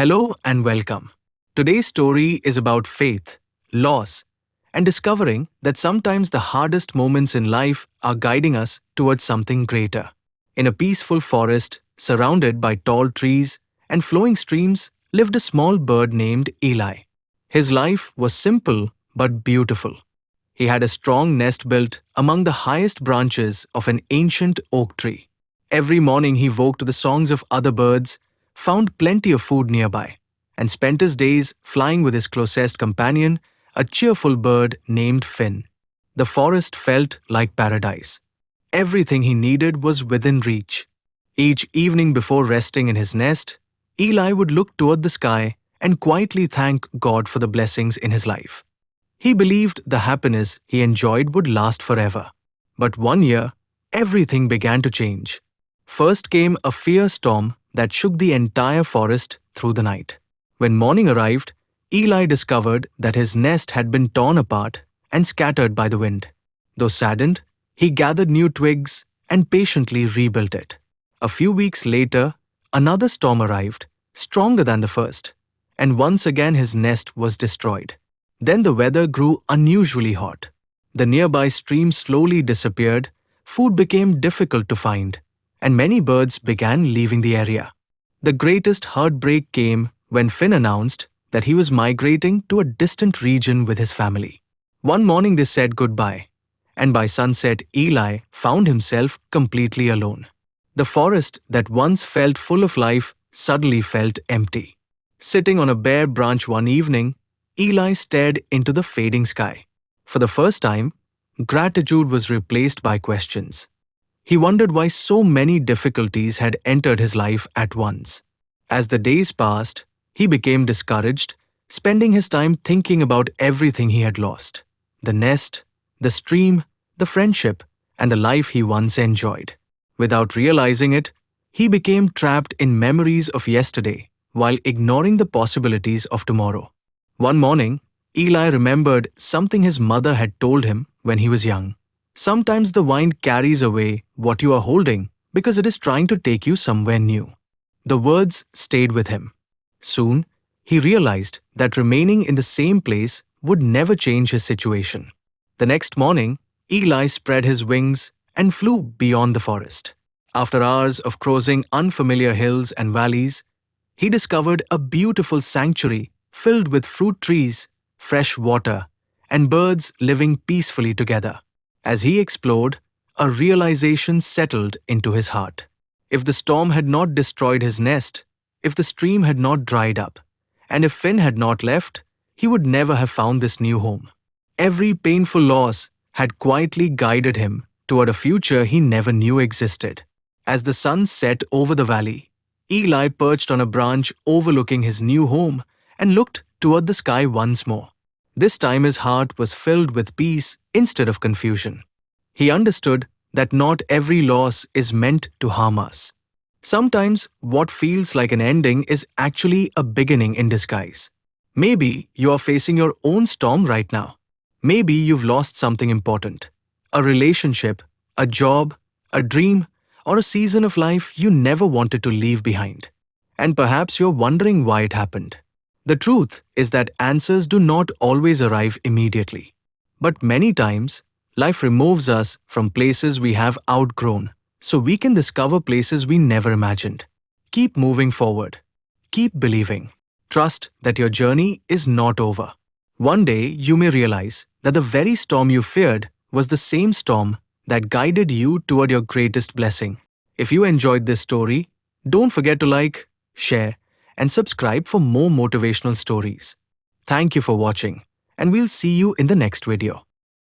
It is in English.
Hello and welcome. Today's story is about faith, loss, and discovering that sometimes the hardest moments in life are guiding us towards something greater. In a peaceful forest, surrounded by tall trees and flowing streams, lived a small bird named Eli. His life was simple but beautiful. He had a strong nest built among the highest branches of an ancient oak tree. Every morning he woke to the songs of other birds, found plenty of food nearby, and spent his days flying with his closest companion, a cheerful bird named Finn. The forest felt like paradise. Everything he needed was within reach. Each evening before resting in his nest, Eli would look toward the sky and quietly thank God for the blessings in his life. He believed the happiness he enjoyed would last forever. But one year, everything began to change. First came a fierce storm that shook the entire forest through the night. When morning arrived, Eli discovered that his nest had been torn apart and scattered by the wind. Though saddened, he gathered new twigs and patiently rebuilt it. A few weeks later, another storm arrived, stronger than the first, and once again his nest was destroyed. Then the weather grew unusually hot. The nearby stream slowly disappeared, food became difficult to find, and many birds began leaving the area. The greatest heartbreak came when Finn announced that he was migrating to a distant region with his family. One morning they said goodbye, and by sunset Eli found himself completely alone. The forest that once felt full of life suddenly felt empty. Sitting on a bare branch one evening, Eli stared into the fading sky. For the first time, gratitude was replaced by questions. He wondered why so many difficulties had entered his life at once. As the days passed, he became discouraged, spending his time thinking about everything he had lost: the nest, the stream, the friendship, and the life he once enjoyed. Without realizing it, he became trapped in memories of yesterday while ignoring the possibilities of tomorrow. One morning, Eli remembered something his mother had told him when he was young. Sometimes the wind carries away what you are holding because it is trying to take you somewhere new. The words stayed with him. Soon, he realized that remaining in the same place would never change his situation. The next morning, Eli spread his wings and flew beyond the forest. After hours of crossing unfamiliar hills and valleys, he discovered a beautiful sanctuary filled with fruit trees, fresh water, and birds living peacefully together. As he explored, a realization settled into his heart. If the storm had not destroyed his nest, if the stream had not dried up, and if Finn had not left, he would never have found this new home. Every painful loss had quietly guided him toward a future he never knew existed. As the sun set over the valley, Eli perched on a branch overlooking his new home and looked toward the sky once more. This time his heart was filled with peace instead of confusion. He understood that not every loss is meant to harm us. Sometimes what feels like an ending is actually a beginning in disguise. Maybe you are facing your own storm right now. Maybe you've lost something important: a relationship, a job, a dream, or a season of life you never wanted to leave behind. And perhaps you're wondering why it happened. The truth is that answers do not always arrive immediately. But many times, life removes us from places we have outgrown so we can discover places we never imagined. Keep moving forward. Keep believing. Trust that your journey is not over. One day you may realize that the very storm you feared was the same storm that guided you toward your greatest blessing. If you enjoyed this story, don't forget to like, share, and subscribe for more motivational stories. Thank you for watching, and we'll see you in the next video.